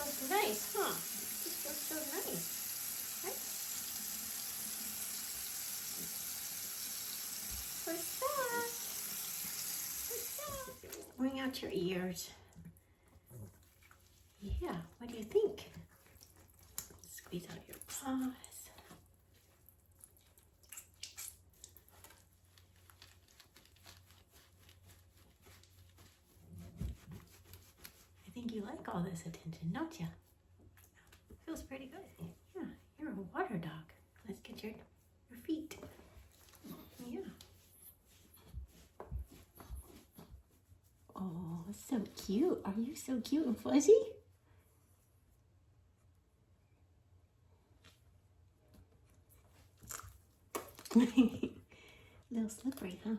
feels nice, huh? It feels so nice. Right? What's that? What's that? Bring out your ears. Yeah, what do you think? Squeeze out your paws. I think you like all this attention, don't you? Feels pretty good. Yeah, you're a water dog. Let's get your feet. Yeah. Oh, so cute. Are you so cute and fuzzy? Little slippery, huh?